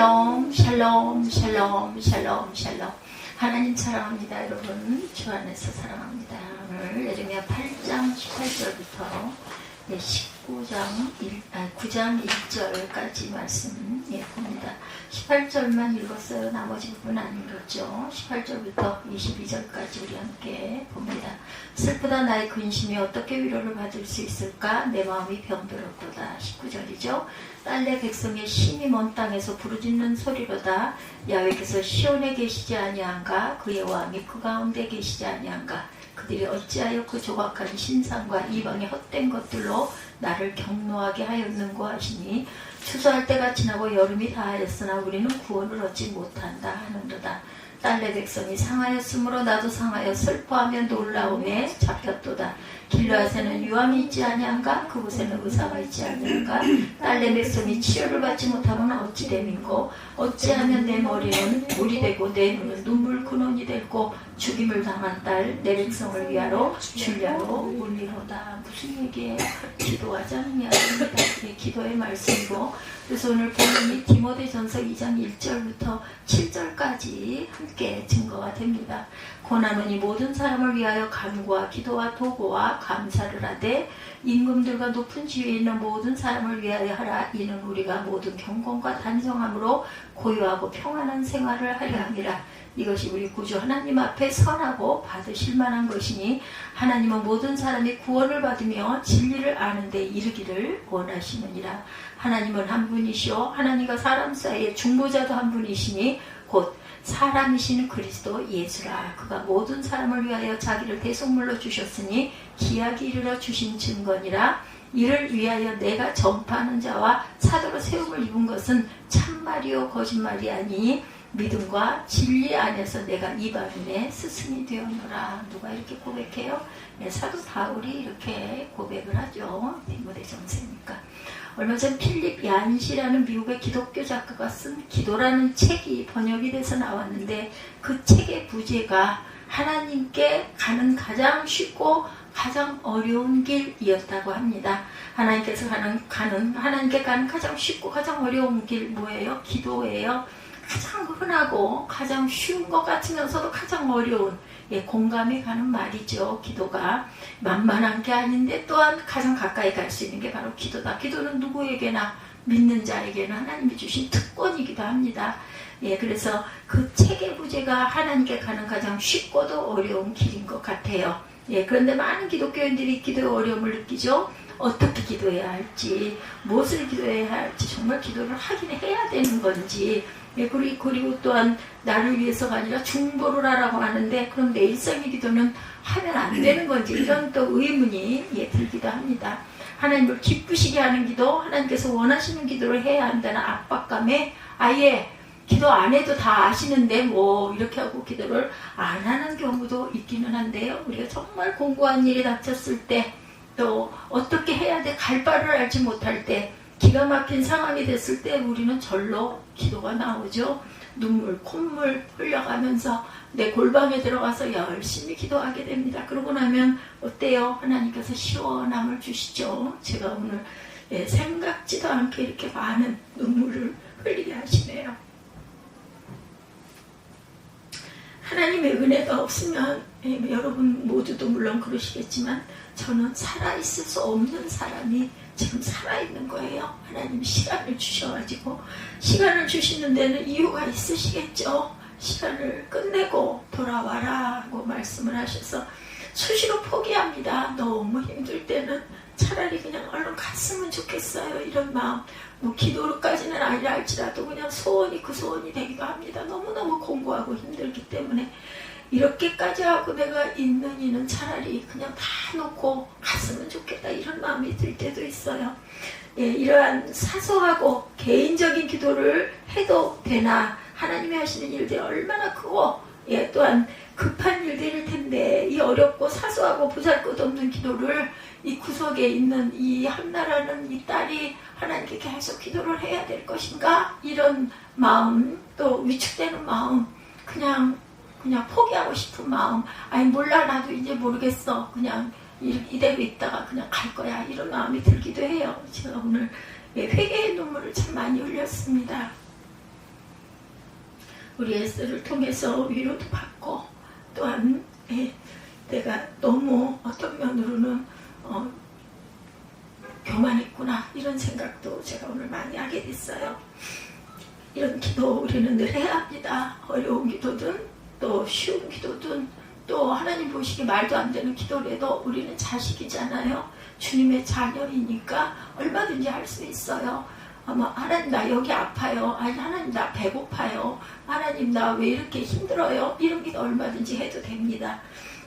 샬롬, 샬롬, 샬롬, 샬롬, 샬롬. 하나님 사랑합니다, 여러분. 주 안에서 사랑합니다. 오늘 예레미야 8장 18절부터 9장 1절까지 말씀 봅니다. 18절만 읽었어요. 나머지 부분 안 읽었죠. 18절부터 22절까지 우리 함께 봅니다. 슬프다 나의 근심이 어떻게 위로를 받을 수 있을까? 내 마음이 병들었도다. 19절이죠. 딸내 백성의 심히 먼 땅에서 부르짖는 소리로다. 야훼께서 시온에 계시지 아니한가? 그의 왕이 그 가운데 계시지 아니한가? 그들이 어찌하여 그 조각한 신상과 이방의 헛된 것들로 나를 경노하게 하였는고 하시니 추수할 때가 지나고 여름이 다하였으나 우리는 구원을 얻지 못한다 하는도다. 딸내 백성이 상하였으므로 나도 상하여 슬퍼하며 놀라움에 잡혔도다. 길르앗에는 유황이 있지 아니한가? 그곳에는 의사가 있지 아니한가? 딸내 백성이 치료를 받지 못하면 어찌 됨인고? 어찌하면 내 머리는 물이 되고 내 눈은 눈물 근원이 되고 죽임을 당한 딸 내 백성을 위하러 줄야로 울리로다. 무슨 얘기예요? 기도하자는 이야기입니다. 기도의 말씀이고, 그래서 오늘 본문이 디모데전서 2장 1절부터 7절까지 함께 증거가 됩니다. 고난오니 모든 사람을 위하여 간구와 기도와 도구와 감사를 하되 임금들과 높은 지위에 있는 모든 사람을 위하여 하라. 이는 우리가 모든 경건과 단정함으로 고요하고 평안한 생활을 하려 함이라. 이것이 우리 구주 하나님 앞에 선하고 받으실 만한 것이니 하나님은 모든 사람이 구원을 받으며 진리를 아는 데 이르기를 원하시느니라. 하나님은 한 분이시오. 하나님과 사람 사이에 중보자도 한 분이시니 곧 사람이신 그리스도 예수라. 그가 모든 사람을 위하여 자기를 대속물로 주셨으니 기약이 이르러 주신 증거니라. 이를 위하여 내가 전파하는 자와 사도로 세움을 입은 것은 참말이요 거짓말이 아니니 믿음과 진리 안에서 내가 이방인의 스승이 되었노라. 누가 이렇게 고백해요? 사도 바울이 이렇게 고백을 하죠. 디모데전서니까. 얼마 전 필립 얀시라는 미국의 기독교 작가가 쓴 기도라는 책이 번역이 돼서 나왔는데, 그 책의 부제가 하나님께 가는 가장 쉽고 가장 어려운 길이었다고 합니다. 하나님께 가는 가장 쉽고 가장 어려운 길 뭐예요? 기도예요. 가장 흔하고 가장 쉬운 것 같으면서도 가장 어려운, 공감이 가는 말이죠. 기도가 만만한 게 아닌데 또한 가장 가까이 갈 수 있는 게 바로 기도다. 기도는 누구에게나, 믿는 자에게는 하나님이 주신 특권이기도 합니다. 그래서 그 책의 부제가 하나님께 가는 가장 쉽고도 어려운 길인 것 같아요. 그런데 많은 기독교인들이 기도의 어려움을 느끼죠. 어떻게 기도해야 할지, 무엇을 기도해야 할지, 정말 기도를 하긴 해야 되는 건지, 그리고 또한 나를 위해서가 아니라 중보를 하라고 하는데 그럼 내 일상의 기도는 하면 안 되는 건지, 이런 또 의문이 들기도 합니다. 하나님을 기쁘시게 하는 기도, 하나님께서 원하시는 기도를 해야 한다는 압박감에 아예 기도 안 해도 다 아시는데 뭐 이렇게 하고 기도를 안 하는 경우도 있기는 한데요. 우리가 정말 공고한 일이 닥쳤을 때, 또 어떻게 해야 돼 갈 바를 알지 못할 때, 기가 막힌 상황이 됐을 때 우리는 절로 기도가 나오죠. 눈물, 콧물 흘려가면서 내 골방에 들어가서 열심히 기도하게 됩니다. 그러고 나면 어때요? 하나님께서 시원함을 주시죠. 제가 오늘 생각지도 않게 이렇게 많은 눈물을 흘리게 하시네요. 하나님의 은혜가 없으면 여러분 모두도 물론 그러시겠지만 저는 살아있을 수 없는 사람이 지금 살아있는 거예요. 하나님 시간을 주셔가지고, 시간을 주시는 데는 이유가 있으시겠죠. 시간을 끝내고 돌아와라 하고 말씀을 하셔서 수시로 포기합니다. 너무 힘들 때는 차라리 그냥 얼른 갔으면 좋겠어요. 이런 마음, 뭐 기도로까지는 아니라 할지라도 그냥 소원이 그 소원이 되기도 합니다. 너무너무 공고하고 힘들기 때문에. 이렇게까지 하고 내가 있는 이는 차라리 그냥 다 놓고 갔으면 좋겠다, 이런 마음이 들 때도 있어요. 이러한 사소하고 개인적인 기도를 해도 되나, 하나님이 하시는 일들이 얼마나 크고 또한 급한 일들일 텐데, 이 어렵고 사소하고 보잘것없는 기도를 이 구석에 있는 이 한나라는 이 딸이 하나님께 계속 기도를 해야 될 것인가, 이런 마음, 또 위축되는 마음, 그냥 포기하고 싶은 마음, 아니 몰라 나도 이제 모르겠어, 그냥 이대로 있다가 그냥 갈 거야, 이런 마음이 들기도 해요. 제가 오늘 회개의 눈물을 참 많이 흘렸습니다. 우리 에스더를 통해서 위로도 받고 또한 내가 너무 어떤 면으로는 교만했구나 이런 생각도 제가 오늘 많이 하게 됐어요. 이런 기도 우리는 늘 해야 합니다. 어려운 기도든 또 쉬운 기도든 또 하나님 보시기에 말도 안 되는 기도라도 우리는 자식이잖아요. 주님의 자녀이니까 얼마든지 할 수 있어요. 하나님 나 여기 아파요. 아니 하나님 나 배고파요. 하나님 나 왜 이렇게 힘들어요. 이런 기도 얼마든지 해도 됩니다.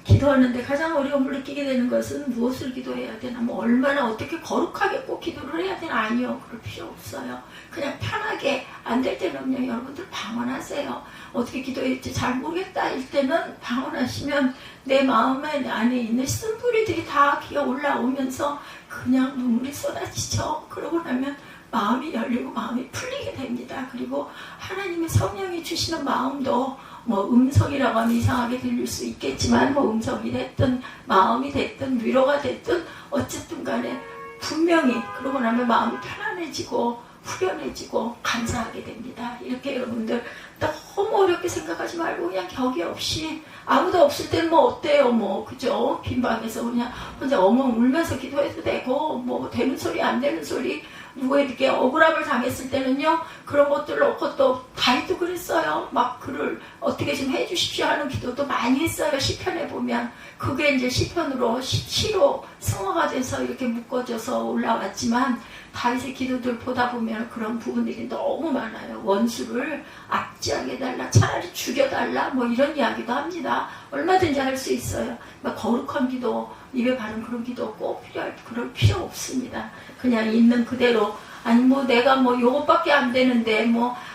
기도하는데 가장 어려움을 느끼게 되는 것은 무엇을 기도해야 되나, 얼마나 어떻게 거룩하게 꼭 기도를 해야 되나, 아니요, 그럴 필요 없어요. 그냥 편하게 안 될 때는요, 여러분들 방언하세요. 어떻게 기도할지 잘 모르겠다 일 때는 방언하시면 내 마음 안에 있는 쓴뿌리들이 다 기어 올라오면서 그냥 눈물이 쏟아지죠. 그러고 나면 마음이 열리고 마음이 풀리게 됩니다. 그리고 하나님의 성령이 주시는 마음도 음성이라고 하면 이상하게 들릴 수 있겠지만 음성이 됐든 마음이 됐든 위로가 됐든 어쨌든 간에 분명히 그러고 나면 마음이 편안해지고 후련해지고 감사하게 됩니다. 이렇게 여러분들 너무 어렵게 생각하지 말고 그냥 격이 없이 아무도 없을 때는 어때요? 그죠? 빈 방에서 그냥 혼자 엉엉 울면서 기도해도 되고 되는 소리 안 되는 소리 누구에게 억울함을 당했을 때는요, 그런 것들 넣고 또 다윗도 그랬어요. 글을 어떻게 좀 해주십시오 하는 기도도 많이 했어요. 시편에 보면 그게 이제 시편으로 시로 승화가 돼서 이렇게 묶어져서 올라왔지만 다윗의 기도들 보다 보면 그런 부분들이 너무 많아요. 원수를 압제하게 해달라, 차라리 죽여달라, 이런 이야기도 합니다. 얼마든지 할 수 있어요. 거룩한 기도, 입에 바른 그런 기도 꼭 그럴 필요 없습니다. 그냥 있는 그대로, 아니 내가 요것밖에 안 되는데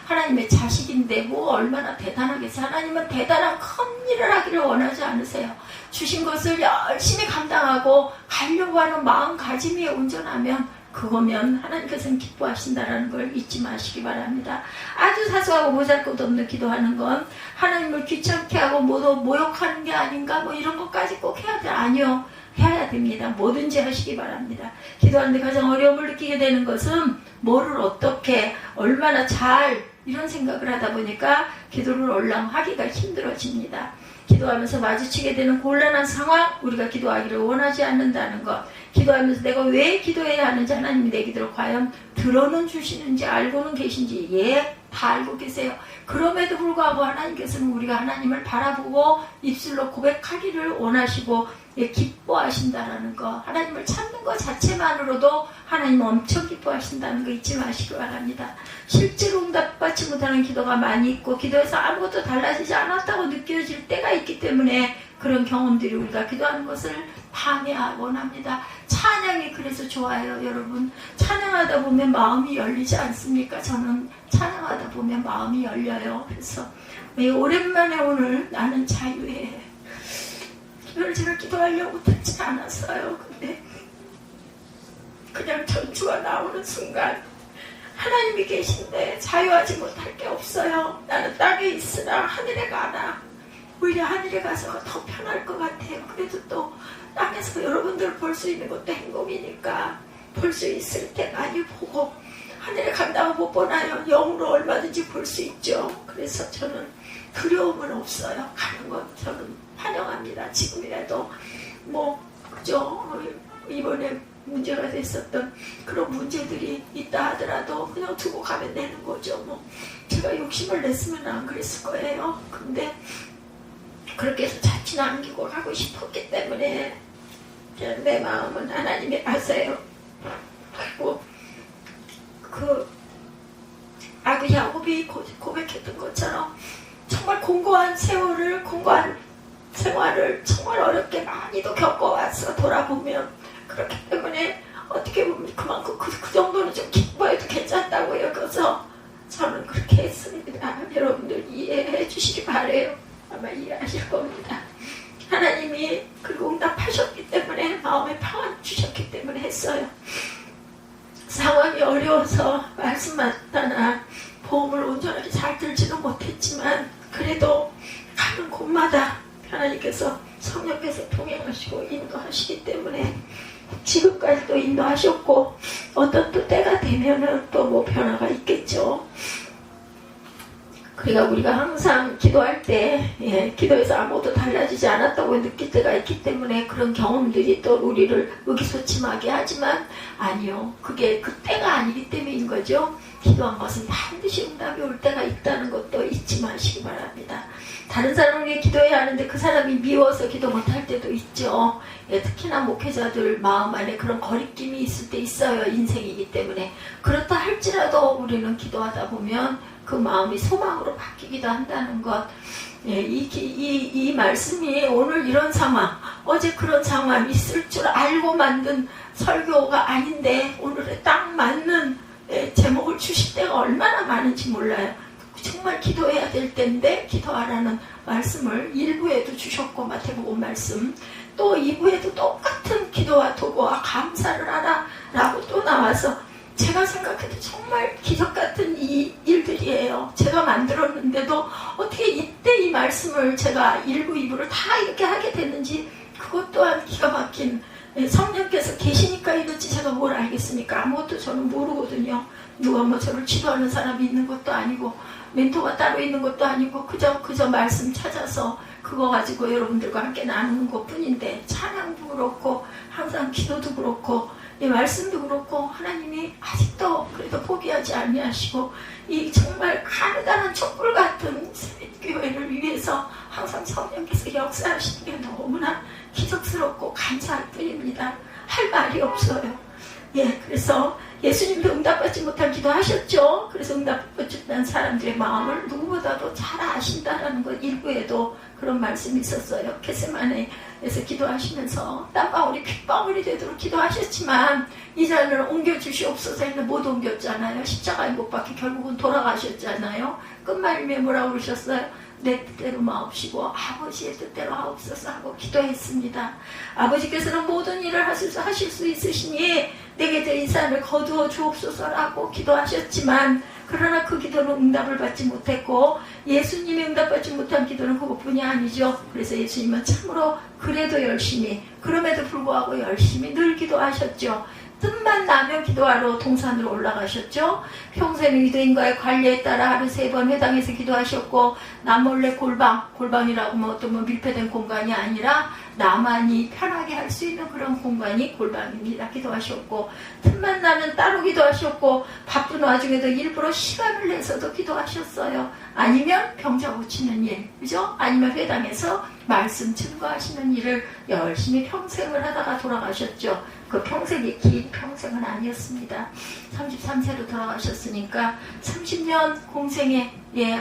하나님의 자식인데 얼마나 대단하겠어요. 하나님은 대단한 큰 일을 하기를 원하지 않으세요. 주신 것을 열심히 감당하고 가려고 하는 마음가짐이 온전하면 그거면 하나님께서는 기뻐하신다라는 걸 잊지 마시기 바랍니다. 아주 사소하고 보잘것없는 기도하는 건 하나님을 귀찮게 하고 모욕하는 게 아닌가 이런 것까지 꼭 해야 돼. 아니요, 해야 됩니다. 뭐든지 하시기 바랍니다. 기도하는데 가장 어려움을 느끼게 되는 것은 뭐를 어떻게 얼마나 잘 이런 생각을 하다 보니까 기도를 얼랑하기가 힘들어집니다. 기도하면서 마주치게 되는 곤란한 상황, 우리가 기도하기를 원하지 않는다는 것, 기도하면서 내가 왜 기도해야 하는지 하나님이 내 기도를 과연 들어는 주시는지 알고는 계신지 다 알고 계세요. 그럼에도 불구하고 하나님께서는 우리가 하나님을 바라보고 입술로 고백하기를 원하시고 기뻐하신다는 거, 하나님을 찾는 것 자체만으로도 하나님 엄청 기뻐하신다는 거 잊지 마시기 바랍니다. 실제로 응답받지 못하는 기도가 많이 있고 기도해서 아무것도 달라지지 않았다고 느껴질 때가 있기 때문에 그런 경험들이 우리가 기도하는 것을 방해하곤 합니다. 찬양이 그래서 좋아요, 여러분. 찬양하다 보면 마음이 열리지 않습니까? 저는 찬양하다 보면 마음이 열려요. 그래서 오랜만에 오늘 나는 자유해. 이걸 제가 기도하려고 듣지 않았어요. 근데 그냥 전주가 나오는 순간 하나님이 계신데 자유하지 못할 게 없어요. 나는 땅에 있으나 하늘에 가나. 오히려 하늘에 가서 더 편할 것 같아요. 그래도 또 땅에서 여러분들 볼 수 있는 것도 행복이니까 볼 수 있을 때 많이 보고, 하늘에 간다고 못 보나요? 영으로 얼마든지 볼 수 있죠. 그래서 저는 두려움은 없어요. 가는 건 저는 환영합니다. 지금이라도 그죠? 이번에 문제가 됐었던 그런 문제들이 있다 하더라도 그냥 두고 가면 되는 거죠. 제가 욕심을 냈으면 안 그랬을 거예요. 근데 그렇게 해서 자취 남기고 가고 싶었기 때문에 그냥 내 마음은 하나님이 아세요. 그리고 아그 야곱이 고백했던 것처럼 정말 공고한 생활을 정말 어렵게 많이도 겪어왔어. 돌아보면. 그렇기 때문에 어떻게 보면 그만큼 그 정도는 좀 기뻐해도 괜찮다고 여겨서 저는 그렇게 했습니다. 여러분들 이해해 주시기 바래요. 아마 이해하실 겁니다. 하나님이 그리고 응답하셨기 때문에 마음에 평안 주셨기 때문에 했어요. 상황이 어려워서 말씀마다나 보험을 온전하게 잘 들지는 못했지만 그래도 가는 곳마다 하나님께서 성령께서 동행하시고 인도하시기 때문에 지금까지도 인도하셨고, 어떤 또 때가 되면은 또 변화가 있겠죠. 그러니까 우리가 항상 기도할 때 기도에서 아무것도 달라지지 않았다고 느낄 때가 있기 때문에 그런 경험들이 또 우리를 의기소침하게 하지만 아니요. 그게 그때가 아니기 때문인 거죠. 기도한 것은 반드시 응답이 올 때가 있다는 것도 잊지 마시기 바랍니다. 다른 사람을 위해 기도해야 하는데 그 사람이 미워서 기도 못할 때도 있죠. 특히나 목회자들 마음 안에 그런 거리낌이 있을 때 있어요. 인생이기 때문에. 그렇다 할지라도 우리는 기도하다 보면 그 마음이 소망으로 바뀌기도 한다는 것. 이 말씀이 오늘 이런 상황, 어제 그런 상황 있을 줄 알고 만든 설교가 아닌데 오늘에 딱 맞는 제목을 주실 때가 얼마나 많은지 몰라요. 정말 기도해야 될 때인데 기도하라는 말씀을 1부에도 주셨고 마태복음 말씀, 또 2부에도 똑같은 기도와 도구와 감사를 하라 라고 또 나와서 제가 생각해도 정말 기적 같은 이 일들이에요. 제가 만들었는데도 어떻게 이때 이 말씀을 제가 1부, 2부를 다 이렇게 하게 됐는지 그것 또한 기가 막힌, 성령께서 계시니까 이렇지 제가 뭘 알겠습니까? 아무것도 저는 모르거든요. 누가 뭐 저를 지도하는 사람이 있는 것도 아니고 멘토가 따로 있는 것도 아니고 그저 말씀 찾아서 그거 가지고 여러분들과 함께 나누는 것 뿐인데, 찬양도 그렇고 항상 기도도 그렇고 이 말씀도 그렇고 하나님이 아직도 그래도 포기하지 아니하시고 이 정말 가느다란 촛불 같은 교회를 위해서 항상 성령께서 역사하시는 게 너무나 기적스럽고 감사할 뿐입니다. 할 말이 없어요. 그래서 예수님도 응답받지 못한 기도하셨죠. 그래서 응답받지 못한 사람들의 마음을 누구보다도 잘 아신다라는 것 1부에도 그런 말씀이 있었어요. 겟세마네에서 기도하시면서 땀방울이 핏방울이 되도록 기도하셨지만 이 잔을 옮겨주시옵소서 했는데 못 옮겼잖아요. 십자가에 못 박혀 결국은 돌아가셨잖아요. 끝말씀에 뭐라고 그러셨어요? 내 뜻대로 마옵시고 아버지의 뜻대로 하옵소서 하고 기도했습니다. 아버지께서는 모든 일을 하실 수 있으시니 내게 이 산을 거두어 주옵소서라고 기도하셨지만, 그러나 그 기도는 응답을 받지 못했고 예수님이 응답받지 못한 기도는 그것뿐이 아니죠. 그래서 예수님은 참으로 그래도 열심히, 그럼에도 불구하고 열심히 늘 기도하셨죠. 틈만 나면 기도하러 동산으로 올라가셨죠. 평생 유대인과의 관례에 따라 하루 3번 회당에서 기도하셨고, 남몰래 골방이라고 뭐 어떤 뭐 밀폐된 공간이 아니라 나만이 편하게 할 수 있는 그런 공간이 골방입니다. 기도하셨고, 틈만 나면 따로 기도하셨고, 바쁜 와중에도 일부러 시간을 내서도 기도하셨어요. 아니면 병자 고치는 일, 그죠? 아니면 회당에서 말씀 증거하시는 일을 열심히 평생을 하다가 돌아가셨죠. 그 평생이 긴 평생은 아니었습니다. 33세로 돌아가셨으니까 30년 공생에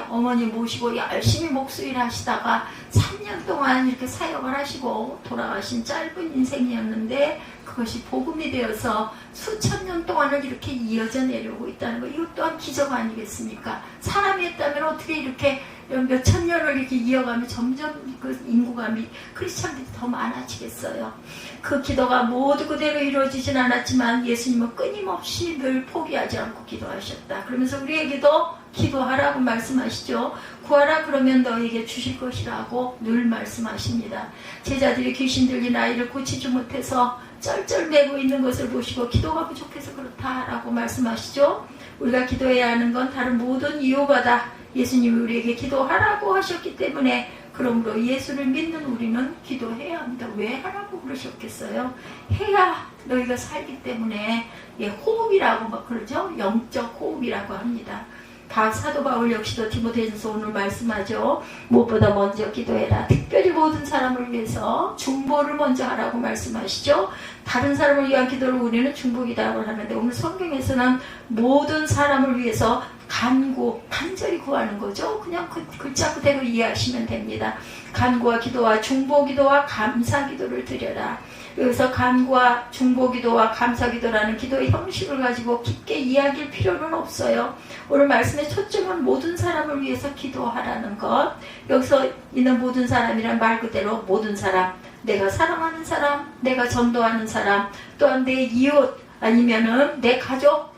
어머니 모시고 열심히 목수일 하시다가 3년 동안 이렇게 사역을 하시고 돌아가신 짧은 인생이었는데, 그것이 복음이 되어서 수천 년 동안을 이렇게 이어져 내려오고 있다는 거, 이것 또한 기적 아니겠습니까? 사람이 했다면 어떻게 이렇게 몇천 년을 이렇게 이어가면 점점 그 인구가 크리스찬들이 더 많아지겠어요. 그 기도가 모두 그대로 이루어지진 않았지만 예수님은 끊임없이 늘 포기하지 않고 기도하셨다. 그러면서 우리에게도 기도하라고 말씀하시죠. 구하라 그러면 너에게 주실 것이라고 늘 말씀하십니다. 제자들이 귀신 들린 아이를 고치지 못해서 쩔쩔매고 있는 것을 보시고 기도가 부족해서 그렇다라고 말씀하시죠. 우리가 기도해야 하는 건 다른 모든 이유보다 예수님이 우리에게 기도하라고 하셨기 때문에, 그러므로 예수를 믿는 우리는 기도해야 합니다. 왜 하라고 그러셨겠어요? 해야 너희가 살기 때문에, 호흡이라고 막 그러죠. 영적 호흡이라고 합니다. 사도 바울 역시도 디모데전서 오늘 말씀하죠. 무엇보다 먼저 기도해라. 특별히 모든 사람을 위해서 중보를 먼저 하라고 말씀하시죠. 다른 사람을 위한 기도를 우리는 중보기도라고 하는데, 오늘 성경에서는 모든 사람을 위해서 간절히 구하는 거죠. 그냥 그 글자 그대로 이해하시면 됩니다. 간구와 기도와 중보기도와 감사기도를 드려라. 여기서 간구와 중보기도와 감사기도라는 기도의 형식을 가지고 깊게 이야기할 필요는 없어요. 오늘 말씀의 초점은 모든 사람을 위해서 기도하라는 것. 여기서 있는 모든 사람이란 말 그대로 모든 사람, 내가 사랑하는 사람, 내가 전도하는 사람, 또한 내 이웃 아니면은 내 가족,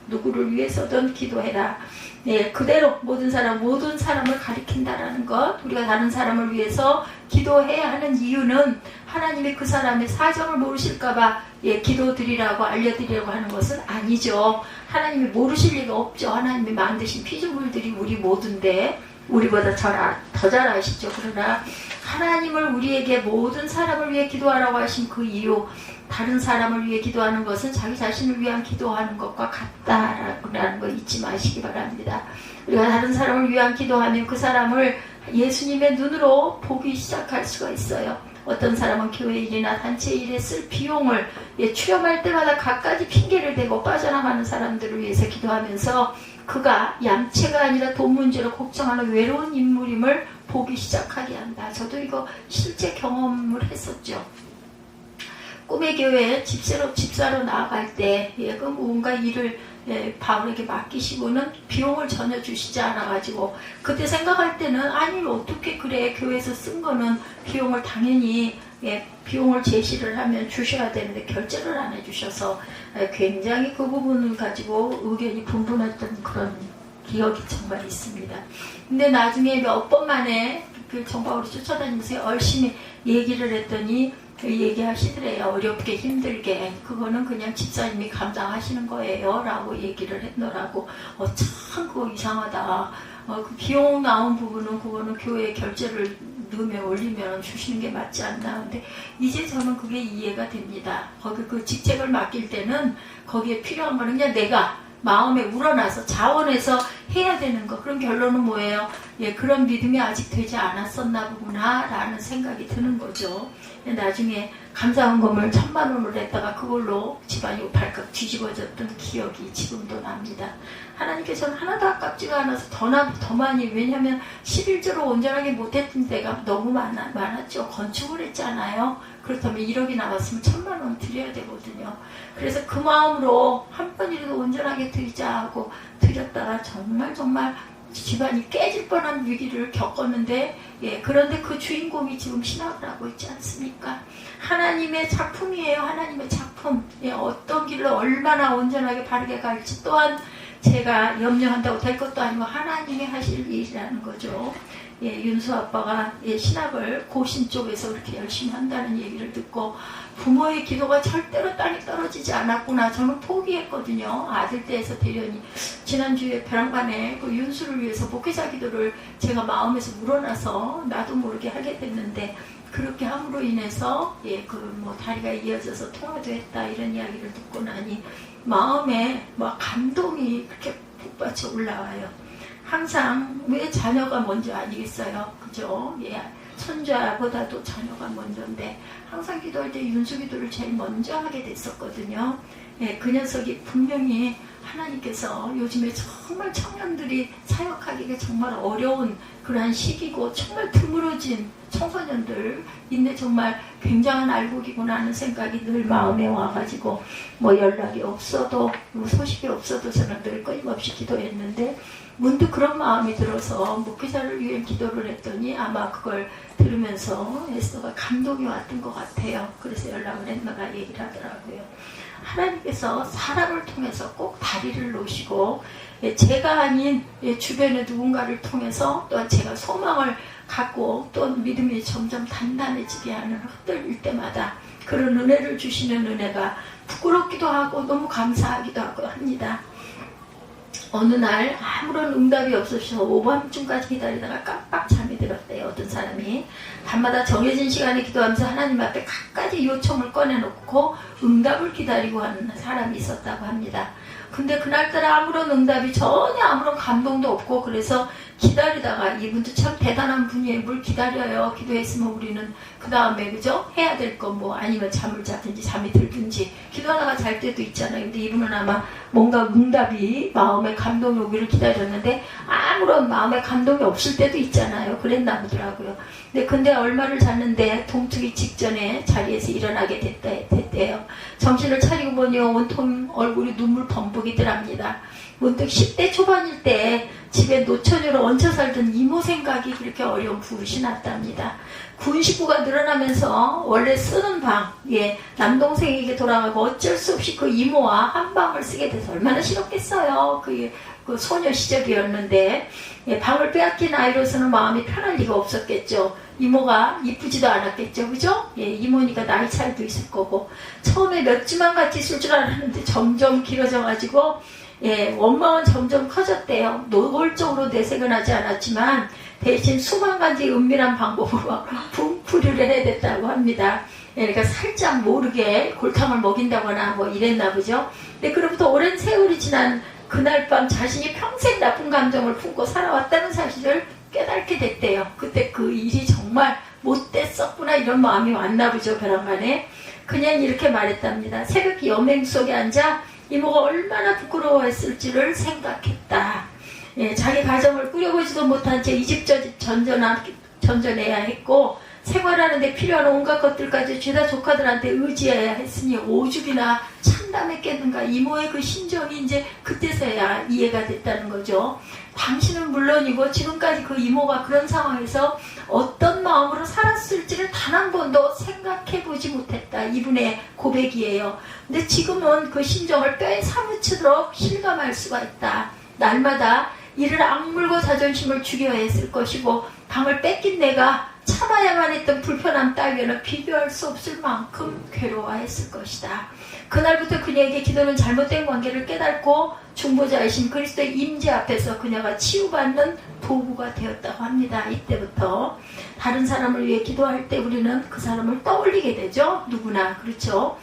누구를 위해서든 기도해라. 네, 그대로 모든 사람을 가리킨다라는 것. 우리가 다른 사람을 위해서 기도해야 하는 이유는 하나님이 그 사람의 사정을 모르실까봐 기도드리라고 알려드리려고 하는 것은 아니죠. 하나님이 모르실 리가 없죠. 하나님이 만드신 피조물들이 우리 모두인데 우리보다 더 잘 아시죠. 그러나 하나님을 우리에게 모든 사람을 위해 기도하라고 하신 그 이유, 다른 사람을 위해 기도하는 것은 자기 자신을 위한 기도하는 것과 같다라는 거 잊지 마시기 바랍니다. 우리가 다른 사람을 위한 기도하면 그 사람을 예수님의 눈으로 보기 시작할 수가 있어요. 어떤 사람은 교회 일이나 단체 일에 쓸 비용을 출연할 때마다 갖가지 핑계를 대고 빠져나가는 사람들을 위해서 기도하면서 그가 양체가 아니라 돈 문제로 걱정하는 외로운 인물임을 보기 시작하게 한다. 저도 이거 실제 경험을 했었죠. 꿈의 교회에 집사로 나아갈 때 그 뭔가 일을 바울에게 맡기시고는 비용을 전혀 주시지 않아가지고 그때 생각할 때는 아니 어떻게 그래, 교회에서 쓴 거는 비용을 당연히 비용을 제시를 하면 주셔야 되는데 결제를 안 해주셔서 굉장히 그 부분을 가지고 의견이 분분했던 그런 기억이 정말 있습니다. 근데 나중에 몇 번 만에 그 정박으로 쫓아다니면서 열심히 얘기를 했더니 얘기하시더래요. 어렵게 힘들게 그거는 그냥 집사님이 감당하시는 거예요 라고 얘기를 했노라고. 참 그거 이상하다. 그 비용 나온 부분은 그거는 교회에 결제를 넣으면 올리면 주시는 게 맞지 않나. 근데 이제 저는 그게 이해가 됩니다. 거기 그 직책을 맡길 때는 거기에 필요한 거는 그냥 내가 마음에 우러나서 자원해서 해야 되는 거. 그럼 결론은 뭐예요? 그런 믿음이 아직 되지 않았었나 보구나 라는 생각이 드는 거죠. 나중에 감사헌금을 10,000원을 냈다가 그걸로 집안이 발칵 뒤집어졌던 기억이 지금도 납니다. 하나님께서는 하나도 아깝지가 않아서 더 많이, 왜냐하면 11조로 온전하게 못했던 데가 너무 많았죠. 건축을 했잖아요. 그렇다면 1억이 나왔으면 1,000,000원 드려야 되거든요. 그래서 그 마음으로 한 번이라도 온전하게 드리자 하고 드렸다가 정말 집안이 깨질 뻔한 위기를 겪었는데 그런데 그 주인공이 지금 신학을 하고 있지 않습니까? 하나님의 작품이에요. 하나님의 작품. 어떤 길로 얼마나 온전하게 바르게 갈지 또한 제가 염려한다고 될 것도 아니고 하나님이 하실 일이라는 거죠. 윤수 아빠가 신학을 고신 쪽에서 그렇게 열심히 한다는 얘기를 듣고 부모의 기도가 절대로 땅에 떨어지지 않았구나. 저는 포기했거든요. 아들 때에서 대련이 지난주에 벼랑반에 그 윤수를 위해서 목회자 기도를 제가 마음에서 우러나서 나도 모르게 하게 됐는데 그렇게 함으로 인해서 다리가 이어져서 통화도 했다 이런 이야기를 듣고 나니 마음에 감동이 그렇게 북받쳐 올라와요. 항상 왜 자녀가 먼저 아니겠어요? 그죠? 손자보다도 자녀가 먼저인데 항상 기도할 때 윤수 기도를 제일 먼저 하게 됐었거든요. 그 녀석이 분명히 하나님께서 요즘에 정말 청년들이 사역하기가 정말 어려운 그러한 시기고 정말 드물어진 청소년들인데 정말 굉장한 알곡이구나 하는 생각이 늘 마음에 와가지고 연락이 없어도 소식이 없어도 저는 늘 끊임없이 기도했는데 문득 그런 마음이 들어서 목회자를 위해 기도를 했더니 아마 그걸 들으면서 에스더가 감동이 왔던 것 같아요. 그래서 연락을 했나가 얘기를 하더라고요. 하나님께서 사람을 통해서 꼭 다리를 놓으시고 제가 아닌 주변의 누군가를 통해서 또한 제가 소망을 갖고 또 믿음이 점점 단단해지게 하는 흩날릴 때마다 그런 은혜를 주시는 은혜가 부끄럽기도 하고 너무 감사하기도 하고 합니다. 어느 날 아무런 응답이 없어서 오밤중까지 기다리다가 깜빡 잠이 들었대요. 어떤 사람이 밤마다 정해진 시간에 기도하면서 하나님 앞에 갖가지 요청을 꺼내놓고 응답을 기다리고 하는 사람이 있었다고 합니다. 근데 그날따라 아무런 응답이 전혀 아무런 감동도 없고 그래서 기다리다가 이분도 참 대단한 분이에요. 뭘 기다려요. 기도했으면 우리는 그 다음에 그죠? 해야 될 거 아니면 잠을 자든지 잠이 들든지 기도하다가 잘 때도 있잖아요. 근데 이분은 아마 뭔가 응답이 마음에 감동이 오기를 기다렸는데 아무런 마음에 감동이 없을 때도 있잖아요. 그랬나 보더라고요. 근데 얼마를 잤는데 동트기 직전에 자리에서 일어나게 됐대요. 정신을 차리고 보니 온통 얼굴이 눈물 범벅이더랍니다. 문득 10대 초반일 때 집에 노처녀로 얹혀 살던 이모 생각이 그렇게 어려운 부릇이 났답니다. 군 식구가 늘어나면서 원래 쓰는 방, 남동생에게 돌아가고 어쩔 수 없이 그 이모와 한 방을 쓰게 돼서 얼마나 싫었겠어요. 그 소녀 시절이었는데 방을 빼앗긴 아이로서는 마음이 편할 리가 없었겠죠. 이모가 이쁘지도 않았겠죠. 그죠? 이모니까 나이 차이도 있을 거고 처음에 몇 주만 같이 있을 줄 알았는데 점점 길어져가지고 원망은 점점 커졌대요. 노골적으로 내색은 하지 않았지만 대신 수만 가지 은밀한 방법으로 분풀이를 해댔다고 합니다. 그러니까 살짝 모르게 골탕을 먹인다거나 뭐 이랬나 보죠. 근데 그로부터 오랜 세월이 지난 그날 밤 자신이 평생 나쁜 감정을 품고 살아왔다는 사실을 깨닫게 됐대요. 그때 그 일이 정말 못됐었구나 이런 마음이 왔나 보죠. 벼랑간에 그냥 이렇게 말했답니다. 새벽 여맹 속에 앉아 이모가 얼마나 부끄러워했을지를 생각했다. 자기 가정을 꾸려보지도 못한 채 이 집 저 집 전전해야 했고 생활하는데 필요한 온갖 것들까지 죄다 조카들한테 의지해야 했으니 오죽이나 참담했겠는가. 이모의 그 심정이 이제 그때서야 이해가 됐다는 거죠. 당신은 물론이고 지금까지 그 이모가 그런 상황에서 어떤 마음으로 살았을지를 단 한 번도 생각해보지 못했다. 이분의 고백이에요. 근데 지금은 그 심정을 뼈에 사무치도록 실감할 수가 있다. 날마다 이를 악물고 자존심을 죽여야 했을 것이고 방을 뺏긴 내가 참아야만 했던 불편함 따위에는 비교할 수 없을 만큼 괴로워했을 것이다. 그날부터 그녀에게 기도는 잘못된 관계를 깨닫고 중보자이신 그리스도의 임재 앞에서 그녀가 치유받는 도구가 되었다고 합니다. 이때부터 다른 사람을 위해 기도할 때 우리는 그 사람을 떠올리게 되죠. 누구나 그렇죠.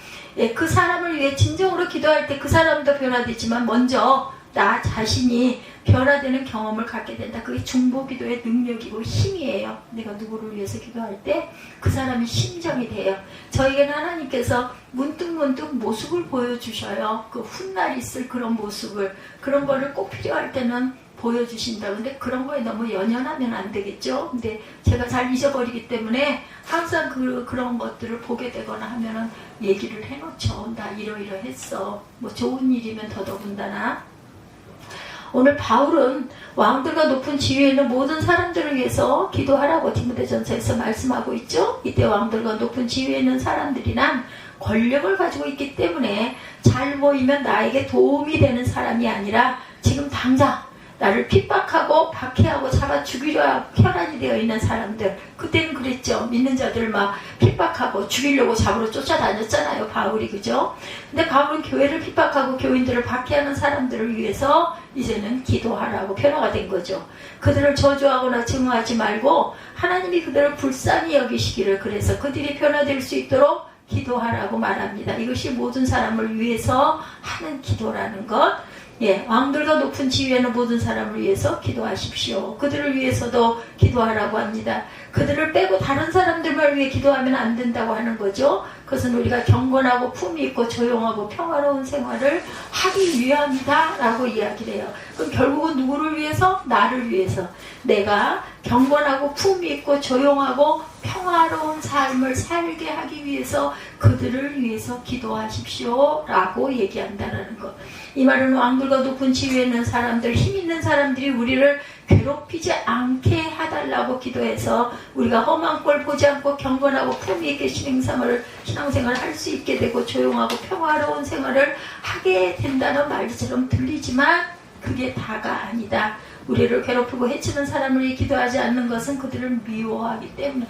그 사람을 위해 진정으로 기도할 때 그 사람도 변화되지만 먼저 나 자신이 변화되는 경험을 갖게 된다. 그게 중보기도의 능력이고 힘이에요. 내가 누구를 위해서 기도할 때 그 사람이 심정이 돼요. 저에게는 하나님께서 문득문득 모습을 보여주셔요. 그 훗날 있을 그런 모습을, 그런 거를 꼭 필요할 때는 보여주신다. 근데 그런 거에 너무 연연하면 안 되겠죠. 근데 제가 잘 잊어버리기 때문에 항상 그런 것들을 보게 되거나 하면은 얘기를 해놓죠. 나 이러이러했어. 뭐 좋은 일이면 더더군다나. 오늘 바울은 왕들과 높은 지위에 있는 모든 사람들을 위해서 기도하라고 디모데전서에서 말씀하고 있죠. 이때 왕들과 높은 지위에 있는 사람들이란 권력을 가지고 있기 때문에 잘 보이면 나에게 도움이 되는 사람이 아니라 지금 당장 나를 핍박하고 박해하고 잡아 죽이려 혈안이 되어 있는 사람들. 그때는 그랬죠. 믿는 자들 막 핍박하고 죽이려고 잡으러 쫓아다녔잖아요. 바울이. 그죠? 근데 바울은 교회를 핍박하고 교인들을 박해하는 사람들을 위해서 이제는 기도하라고 변화가 된 거죠. 그들을 저주하거나 증오하지 말고 하나님이 그들을 불쌍히 여기시기를, 그래서 그들이 변화될 수 있도록 기도하라고 말합니다. 이것이 모든 사람을 위해서 하는 기도라는 것. 왕들과 높은 지위에 있는 모든 사람을 위해서 기도하십시오. 그들을 위해서도 기도하라고 합니다. 그들을 빼고 다른 사람들만 위해 기도하면 안 된다고 하는 거죠. 그것은 우리가 경건하고 품위 있고 조용하고 평화로운 생활을 하기 위함이다 라고 이야기를 해요. 그럼 결국은 누구를 위해서? 나를 위해서. 내가 경건하고 품위 있고 조용하고 평화로운 삶을 살게 하기 위해서 그들을 위해서 기도하십시오 라고 얘기한다는 것. 이 말은 왕들과 높은 지위에 있는 사람들, 힘 있는 사람들이 우리를 괴롭히지 않게 해달라고 기도해서 우리가 험한 꼴 보지 않고 경건하고 품위 있게 신앙생활을 할 수 있게 되고 조용하고 평화로운 생활을 하게 된다는 말처럼 들리지만 그게 다가 아니다. 우리를 괴롭히고 해치는 사람을 위해 기도하지 않는 것은 그들을 미워하기 때문에.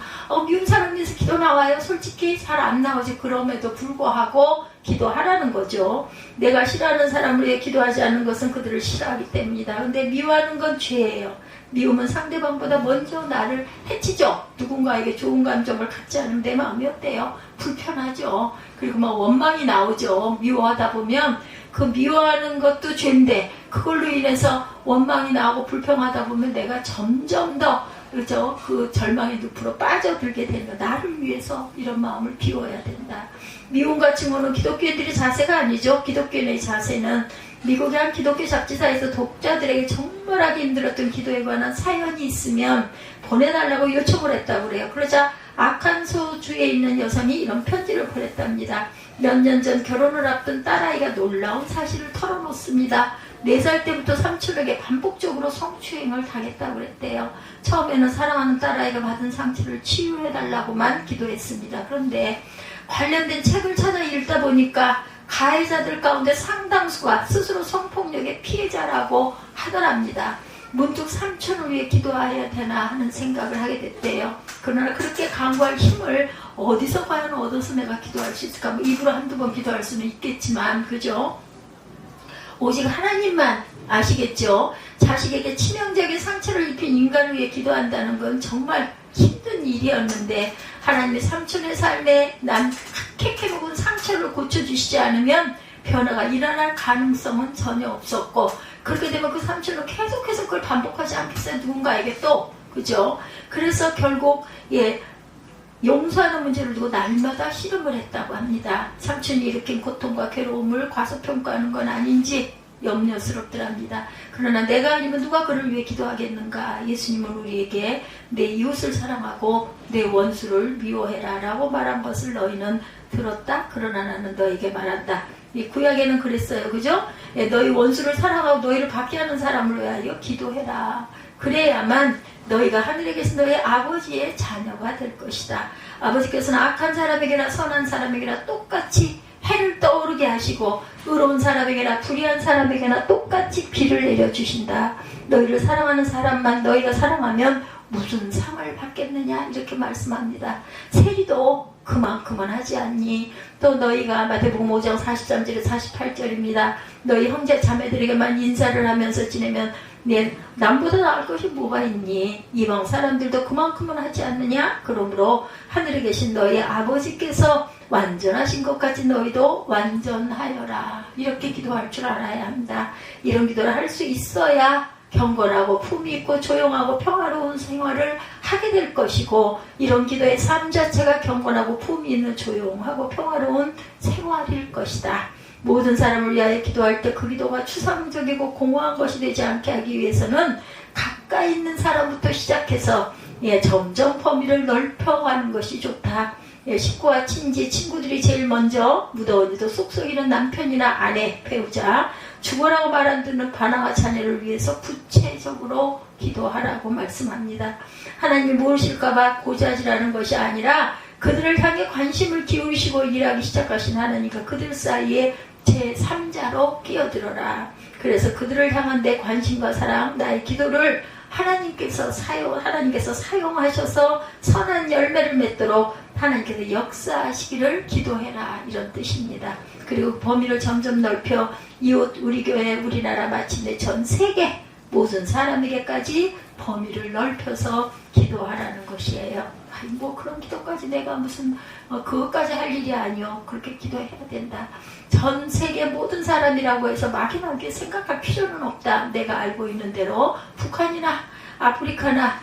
미운 사람 위해서 기도 나와요? 솔직히 잘 안 나오지. 그럼에도 불구하고 기도하라는 거죠. 내가 싫어하는 사람을 위해 기도하지 않는 것은 그들을 싫어하기 때문이다. 근데 미워하는 건 죄예요. 미움은 상대방보다 먼저 나를 해치죠. 누군가에게 좋은 감정을 갖지 않으면 내 마음이 어때요? 불편하죠. 그리고 막 원망이 나오죠. 미워하다 보면 그 미워하는 것도 죄인데 그걸로 인해서 원망이 나오고 불평하다 보면 내가 점점 더 그죠? 그 절망의 늪으로 빠져들게 되는 거. 나를 위해서 이런 마음을 비워야 된다. 미움과 증오는 기독교인들의 자세가 아니죠. 기독교인의 자세는 미국의 한 기독교 잡지사에서 독자들에게 정말 하기 힘들었던 기도에 관한 사연이 있으면 보내달라고 요청을 했다고 그래요. 그러자 아칸소주에 있는 여성이 이런 편지를 보냈답니다. 몇 년 전 결혼을 앞둔 딸아이가 놀라운 사실을 털어놓습니다. 4살 때부터 삼촌에게 반복적으로 성추행을 당했다고 그랬대요. 처음에는 사랑하는 딸아이가 받은 상처를 치유해달라고만 기도했습니다. 그런데 관련된 책을 찾아 읽다 보니까 가해자들 가운데 상당수가 스스로 성폭력의 피해자라고 하더랍니다. 문득 삼촌을 위해 기도해야 되나 하는 생각을 하게 됐대요. 그러나 그렇게 강구할 힘을 어디서 과연 얻어서 내가 기도할 수 있을까? 뭐 입으로 한두 번 기도할 수는 있겠지만, 그죠? 오직 하나님만 아시겠죠? 자식에게 치명적인 상처를 입힌 인간을 위해 기도한다는 건 정말 힘든 일이었는데, 하나님의 삼촌의 삶에 난 캐캐 묵은 상처를 고쳐주시지 않으면 변화가 일어날 가능성은 전혀 없었고, 그렇게 되면 그 삼촌은 계속해서 그걸 반복하지 않겠어요? 누군가에게 또, 그죠? 그래서 결국 용서하는 문제를 두고 날마다 씨름을 했다고 합니다. 삼촌이 일으킨 고통과 괴로움을 과소평가하는 건 아닌지 염려스럽더랍니다. 그러나 내가 아니면 누가 그를 위해 기도하겠는가? 예수님은 우리에게 내 이웃을 사랑하고 내 원수를 미워해라 라고 말한 것을 너희는 들었다. 그러나 나는 너에게 말한다. 이 구약에는 그랬어요. 그죠? 너희 원수를 사랑하고 너희를 받게 하는 사람을 위하여 기도해라. 그래야만 너희가 하늘에 계신 너희 아버지의 자녀가 될 것이다. 아버지께서는 악한 사람에게나 선한 사람에게나 똑같이 해를 떠오르게 하시고 의로운 사람에게나 불의한 사람에게나 똑같이 비를 내려주신다. 너희를 사랑하는 사람만 너희가 사랑하면 무슨 상을 받겠느냐 이렇게 말씀합니다. 세리도 그만큼은 하지 않니? 또 너희가 마태복음 5장 43절에 48절입니다. 너희 형제 자매들에게만 인사를 하면서 지내면 남보다 나을 것이 뭐가 있니? 이방 사람들도 그만큼은 하지 않느냐? 그러므로 하늘에 계신 너희 아버지께서 완전하신 것 같이 너희도 완전하여라. 이렇게 기도할 줄 알아야 합니다. 이런 기도를 할 수 있어야 경건하고 품위 있고 조용하고 평화로운 생활을 하게 될 것이고, 이런 기도의 삶 자체가 경건하고 품위 있는 조용하고 평화로운 생활일 것이다. 모든 사람을 위하여 기도할 때 그 기도가 추상적이고 공허한 것이 되지 않게 하기 위해서는 가까이 있는 사람부터 시작해서 점점 범위를 넓혀가는 것이 좋다. 식구와 친지, 친구들이 제일 먼저 무더운 일도 쏙쏙이는 남편이나 아내, 배우자, 죽어라고 말 안 듣는 바나와 자녀를 위해서 구체적으로 기도하라고 말씀합니다. 하나님이 무엇일까봐 고자질하는 것이 아니라 그들을 향해 관심을 기울이시고 일하기 시작하신 하나님과 그들 사이에 제3자로 끼어들어라. 그래서 그들을 향한 내 관심과 사랑, 나의 기도를 하나님께서 사용하셔서 선한 열매를 맺도록 하나님께서 역사하시기를 기도해라. 이런 뜻입니다. 그리고 범위를 점점 넓혀 이웃, 우리 교회, 우리나라, 마침내 전 세계 모든 사람에게까지 범위를 넓혀서 기도하라는 것이에요. 뭐 그런 기도까지 내가 무슨 그것까지 할 일이 아니요. 그렇게 기도해야 된다. 전 세계 모든 사람이라고 해서 막연하게 생각할 필요는 없다. 내가 알고 있는 대로 북한이나 아프리카나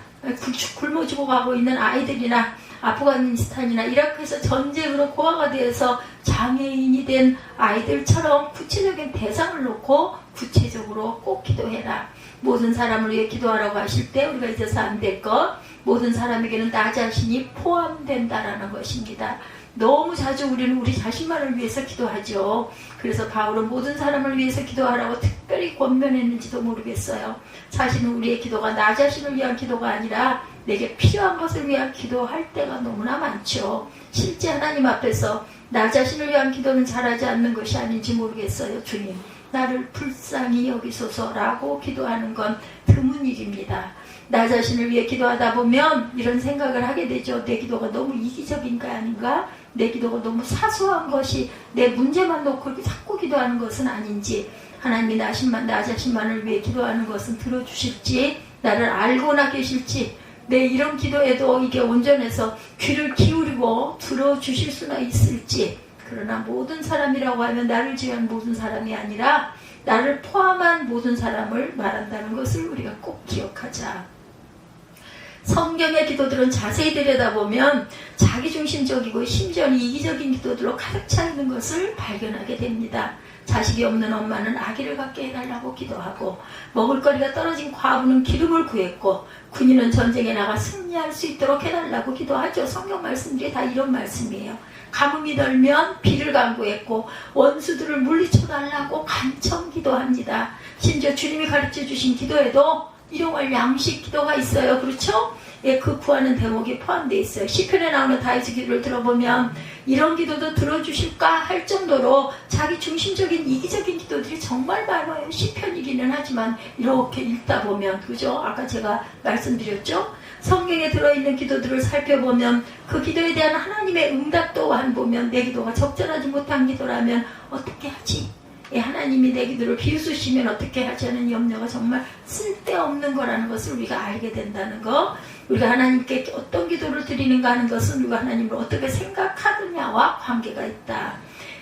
굶어 죽어가고 있는 아이들이나 아프가니스탄이나 이라크에서 전쟁으로 고아가 되어서 장애인이 된 아이들처럼 구체적인 대상을 놓고 구체적으로 꼭 기도해라. 모든 사람을 위해 기도하라고 하실 때 우리가 잊어서 안 될 것, 모든 사람에게는 나 자신이 포함된다라는 것입니다. 너무 자주 우리는 우리 자신만을 위해서 기도하죠. 그래서 바울은 모든 사람을 위해서 기도하라고 특별히 권면했는지도 모르겠어요. 사실은 우리의 기도가 나 자신을 위한 기도가 아니라 내게 필요한 것을 위한 기도할 때가 너무나 많죠. 실제 하나님 앞에서 나 자신을 위한 기도는 잘하지 않는 것이 아닌지 모르겠어요. 주님, 나를 불쌍히 여기소서라고 기도하는 건 드문 일입니다. 나 자신을 위해 기도하다 보면 이런 생각을 하게 되죠. 내 기도가 너무 이기적인 거 아닌가? 내 기도가 너무 사소한 것이 내 문제만 놓고 그렇게 자꾸 기도하는 것은 아닌지, 하나님이 나 자신만을 위해 기도하는 것은 들어주실지, 나를 알고나 계실지, 내 이런 기도에도 이게 온전해서 귀를 기울이고 들어주실 수나 있을지. 그러나 모든 사람이라고 하면 나를 제외한 모든 사람이 아니라 나를 포함한 모든 사람을 말한다는 것을 우리가 꼭 기억하자. 성경의 기도들은 자세히 들여다보면 자기중심적이고 심지어는 이기적인 기도들로 가득 차 있는 것을 발견하게 됩니다. 자식이 없는 엄마는 아기를 갖게 해달라고 기도하고, 먹을거리가 떨어진 과부는 기름을 구했고, 군인은 전쟁에 나가 승리할 수 있도록 해달라고 기도하죠. 성경 말씀들이 다 이런 말씀이에요. 가뭄이 덜면 비를 간구했고, 원수들을 물리쳐달라고 간청 기도합니다. 심지어 주님이 가르쳐 주신 기도에도 일용할 양식 기도가 있어요. 그렇죠? 예, 그 구하는 대목이 포함되어 있어요. 시편에 나오는 다윗의 기도를 들어보면 이런 기도도 들어주실까 할 정도로 자기 중심적인 이기적인 기도들이 정말 많아요. 시편이기는 하지만 이렇게 읽다 보면, 그죠? 아까 제가 말씀드렸죠? 성경에 들어있는 기도들을 살펴보면 그 기도에 대한 하나님의 응답 또한 보면 내 기도가 적절하지 못한 기도라면 어떻게 하지? 예, 하나님이 내 기도를 비웃으시면 어떻게 하지 하는 염려가 정말 쓸데없는 거라는 것을 우리가 알게 된다는 거. 우리가 하나님께 어떤 기도를 드리는가 하는 것은 우리가 하나님을 어떻게 생각하느냐와 관계가 있다.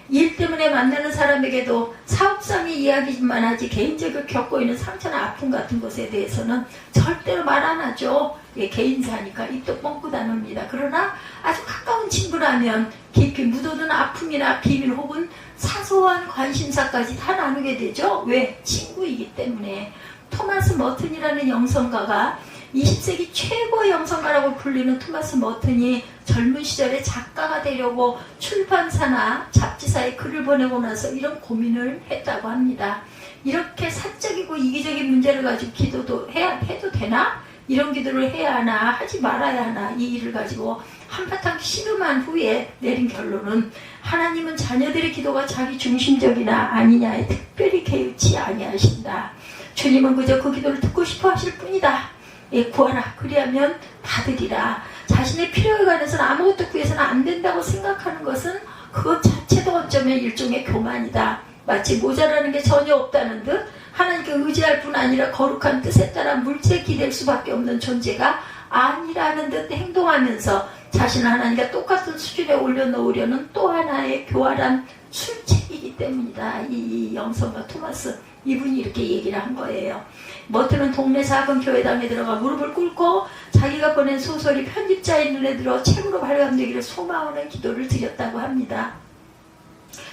일 때문에 만나는 사람에게도 사업상의 이야기만 하지 개인적으로 겪고 있는 상처나 아픔 같은 것에 대해서는 절대로 말 안 하죠. 예, 개인사니까 입도 뻥끗 안 합니다. 그러나 아주 가까운 친구라면 깊이 묻어둔 아픔이나 비밀 혹은 사소한 관심사까지 다 나누게 되죠. 왜? 친구이기 때문에. 토마스 머튼이라는 영성가가 20세기 최고의 영성가라고 불리는 토마스 머튼이 젊은 시절에 작가가 되려고 출판사나 잡지사에 글을 보내고 나서 이런 고민을 했다고 합니다. 이렇게 사적이고 이기적인 문제를 가지고 기도도 해도 되나? 이런 기도를 해야 하나 하지 말아야 하나 이 일을 가지고 한바탕 씨름한 후에 내린 결론은 하나님은 자녀들의 기도가 자기 중심적이나 아니냐에 특별히 개의치 아니하신다. 주님은 그저 그 기도를 듣고 싶어 하실 뿐이다. 예, 구하라. 그리하면 받으리라. 자신의 필요에 관해서는 아무것도 구해서는 안 된다고 생각하는 것은 그것 자체도 어쩌면 일종의 교만이다. 마치 모자라는 게 전혀 없다는 듯 하나님께 의지할 뿐 아니라 거룩한 뜻에 따라 물체에 기댈 수밖에 없는 존재가 아니라는 듯 행동하면서 자신을 하나님과 똑같은 수준에 올려놓으려는 또 하나의 교활한 술책이기 때문이다. 이 영성가 토마스 이분이 이렇게 얘기를 한 거예요. 머튼은 동네 작은 교회당에 들어가 무릎을 꿇고 자기가 보낸 소설이 편집자의 눈에 들어 책으로 발간되기를 소망하는 기도를 드렸다고 합니다.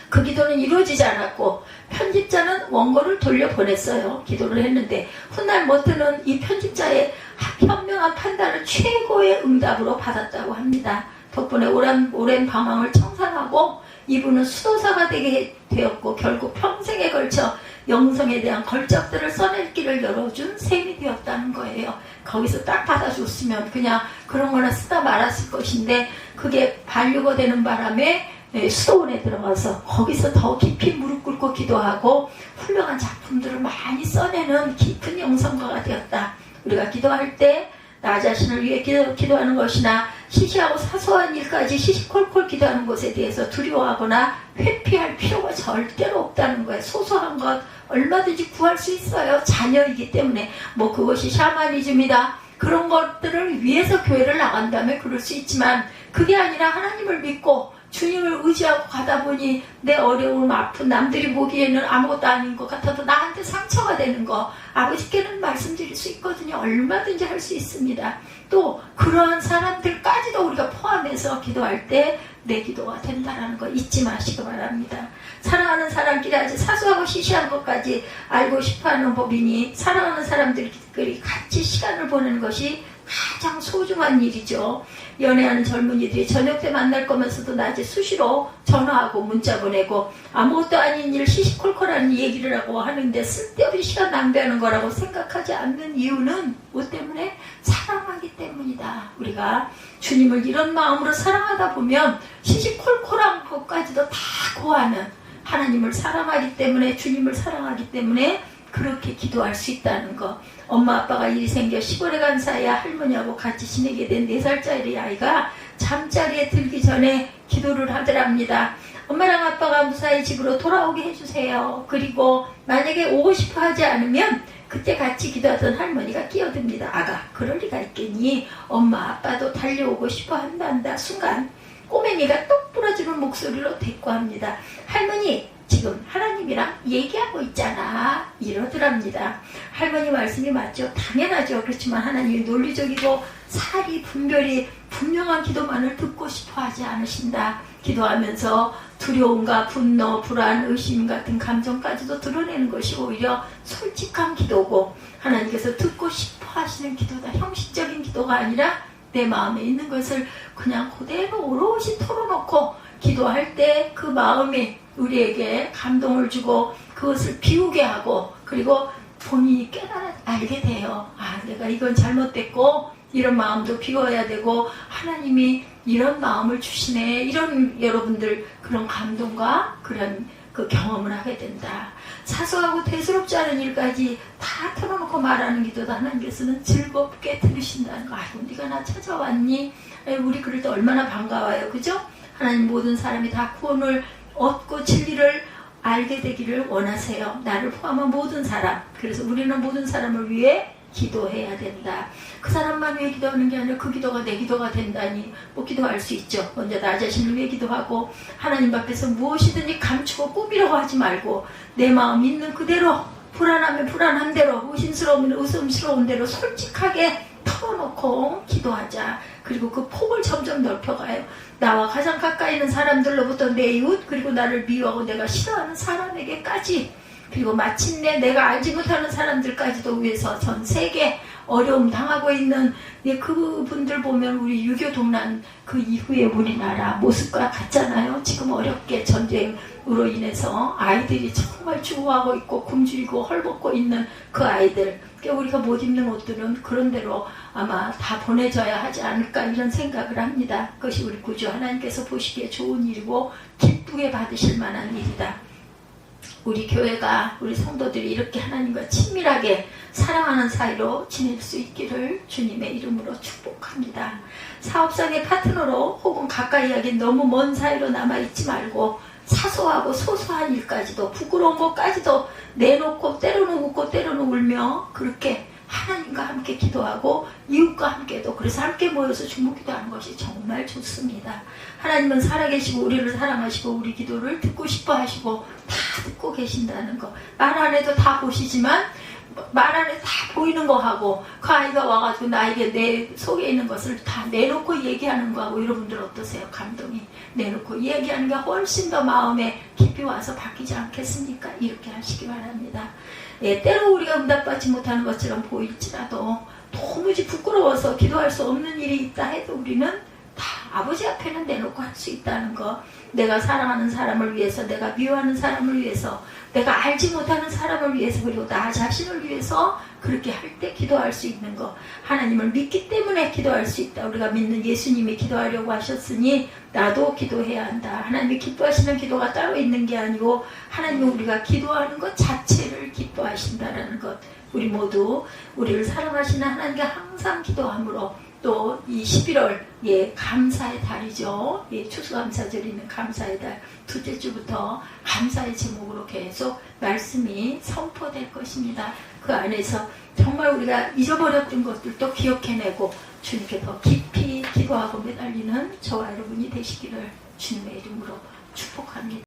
그 기도는 이루어지지 않았고 편집자는 원고를 돌려보냈어요. 기도를 했는데 훗날 머튼은 이 편집자의 현명한 판단을 최고의 응답으로 받았다고 합니다. 덕분에 오랜 방황을 청산하고 이분은 수도사가 되게 되었고 결국 평생에 걸쳐 영성에 대한 걸작들을 써낼 길을 열어준 셈이 되었다는 거예요. 거기서 딱 받아줬으면 그냥 그런 거나 쓰다 말았을 것인데 그게 반류가 되는 바람에 수도원에 들어가서 거기서 더 깊이 무릎 꿇고 기도하고 훌륭한 작품들을 많이 써내는 깊은 영성가가 되었다. 우리가 기도할 때 나 자신을 위해 기도하는 것이나 시시하고 사소한 일까지 시시콜콜 기도하는 것에 대해서 두려워하거나 회피할 필요가 절대로 없다는 거예요. 소소한 것 얼마든지 구할 수 있어요. 자녀이기 때문에 뭐 그것이 샤머니즘이다. 그런 것들을 위해서 교회를 나간다면 그럴 수 있지만 그게 아니라 하나님을 믿고 주님을 의지하고 가다 보니 내 어려움, 아픈 남들이 보기에는 아무것도 아닌 것 같아도 나한테 상처가 되는 거 아버지께는 말씀드릴 수 있거든요. 얼마든지 할 수 있습니다. 또 그러한 사람들까지도 우리가 포함해서 기도할 때 내 기도가 된다는 거 잊지 마시기 바랍니다. 사랑하는 사람끼리 아주 사소하고 시시한 것까지 알고 싶어하는 법이니 사랑하는 사람들끼리 같이 시간을 보내는 것이 가장 소중한 일이죠. 연애하는 젊은이들이 저녁 때 만날 거면서도 낮에 수시로 전화하고 문자 보내고 아무것도 아닌 일 시시콜콜한 얘기를 하고 하는데 쓸데없이 시간 낭비하는 거라고 생각하지 않는 이유는 뭐 때문에? 사랑하기 때문이다. 우리가 주님을 이런 마음으로 사랑하다 보면 시시콜콜한 것까지도 다 고하는 하나님을 사랑하기 때문에 주님을 사랑하기 때문에 그렇게 기도할 수 있다는 거. 엄마 아빠가 일이 생겨 시골에 간 사이야 할머니하고 같이 지내게 된 4살짜리 아이가 잠자리에 들기 전에 기도를 하더랍니다. 엄마랑 아빠가 무사히 집으로 돌아오게 해주세요. 그리고 만약에 오고 싶어 하지 않으면 그때 같이 기도하던 할머니가 끼어듭니다. 아가 그럴 리가 있겠니? 엄마 아빠도 달려오고 싶어 한단다. 순간 꼬맹이가 똑 부러지는 목소리로 대꾸합니다. 할머니 지금 하나님이랑 얘기하고 있잖아. 이러더랍니다. 할머니 말씀이 맞죠? 당연하죠. 그렇지만 하나님이 논리적이고 사리 분별이 분명한 기도만을 듣고 싶어 하지 않으신다. 기도하면서 두려움과 분노, 불안, 의심 같은 감정까지도 드러내는 것이 오히려 솔직한 기도고 하나님께서 듣고 싶어 하시는 기도다. 형식적인 기도가 아니라 내 마음에 있는 것을 그냥 그대로 오롯이 털어놓고 기도할 때 그 마음이 우리에게 감동을 주고 그것을 비우게 하고 그리고 본인이 알게 돼요. 아, 내가 이건 잘못됐고 이런 마음도 비워야 되고 하나님이 이런 마음을 주시네. 이런 여러분들 그런 감동과 그런 그 경험을 하게 된다. 사소하고 대수롭지 않은 일까지 다 털어놓고 말하는 기도도 하나님께서는 즐겁게 들으신다는 거. 아이고 네가 나 찾아왔니? 우리 그럴 때 얼마나 반가워요. 그죠? 하나님 모든 사람이 다 구원을 얻고 진리를 알게 되기를 원하세요. 나를 포함한 모든 사람. 그래서 우리는 모든 사람을 위해 기도해야 된다. 그 사람만 위해 기도하는 게 아니라 그 기도가 내 기도가 된다니 뭐 기도할 수 있죠. 먼저 나 자신을 위해 기도하고 하나님 앞에서 무엇이든지 감추고 꾸미려고 하지 말고 내 마음 있는 그대로 불안하면 불안한 대로 의심스러우면 의심스러운 대로 솔직하게 털어놓고 기도하자. 그리고 그 폭을 점점 넓혀가요. 나와 가장 가까이 있는 사람들로부터 내 이웃 그리고 나를 미워하고 내가 싫어하는 사람에게까지 그리고 마침내 내가 알지 못하는 사람들까지도 위해서 전 세계 어려움 당하고 있는 그분들 보면 우리 유교 동란 그 이후에 우리나라 모습과 같잖아요. 지금 어렵게 전쟁으로 인해서 아이들이 정말 죽어가고 있고 굶주리고 헐벗고 있는 그 아이들. 우리가 못 입는 옷들은 그런 대로 아마 다 보내져야 하지 않을까 이런 생각을 합니다. 그것이 우리 구주 하나님께서 보시기에 좋은 일이고 기쁘게 받으실 만한 일이다. 우리 교회가 우리 성도들이 이렇게 하나님과 친밀하게 사랑하는 사이로 지낼 수 있기를 주님의 이름으로 축복합니다. 사업상의 파트너로 혹은 가까이 하긴 너무 먼 사이로 남아있지 말고 사소하고 소소한 일까지도 부끄러운 것까지도 내놓고 때로는 웃고 때로는 울며 그렇게 하나님과 함께 기도하고 이웃과 함께도 그래서 함께 모여서 중보기도하는 것이 정말 좋습니다. 하나님은 살아계시고 우리를 사랑하시고 우리 기도를 듣고 싶어 하시고 다 듣고 계신다는 거. 말 안 해도 다 보시지만 말 안 해도 다 보이는 거 하고 그 아이가 와가지고 나에게 내 속에 있는 것을 다 내놓고 얘기하는 거하고 여러분들 어떠세요? 감동이 내놓고 얘기하는 게 훨씬 더 마음에 깊이 와서 바뀌지 않겠습니까? 이렇게 하시기 바랍니다. 예, 때로 우리가 응답받지 못하는 것처럼 보일지라도 도무지 부끄러워서 기도할 수 없는 일이 있다 해도 우리는 다 아버지 앞에는 내놓고 할 수 있다는 거. 내가 사랑하는 사람을 위해서, 내가 미워하는 사람을 위해서, 내가 알지 못하는 사람을 위해서, 그리고 나 자신을 위해서 그렇게 할 때 기도할 수 있는 거. 하나님을 믿기 때문에 기도할 수 있다. 우리가 믿는 예수님이 기도하려고 하셨으니 나도 기도해야 한다. 하나님이 기뻐하시는 기도가 따로 있는 게 아니고 하나님은 우리가 기도하는 것 자체를 기뻐하신다는 것. 우리 모두 우리를 사랑하시는 하나님께 항상 기도함으로 또 이 11월 감사의 달이죠. 추수감사절이면 감사의 달 둘째 주부터 감사의 제목으로 계속 말씀이 선포될 것입니다. 그 안에서 정말 우리가 잊어버렸던 것들도 기억해내고 주님께 더 깊이 기도하고 매달리는 저와 여러분이 되시기를 주님의 이름으로 축복합니다.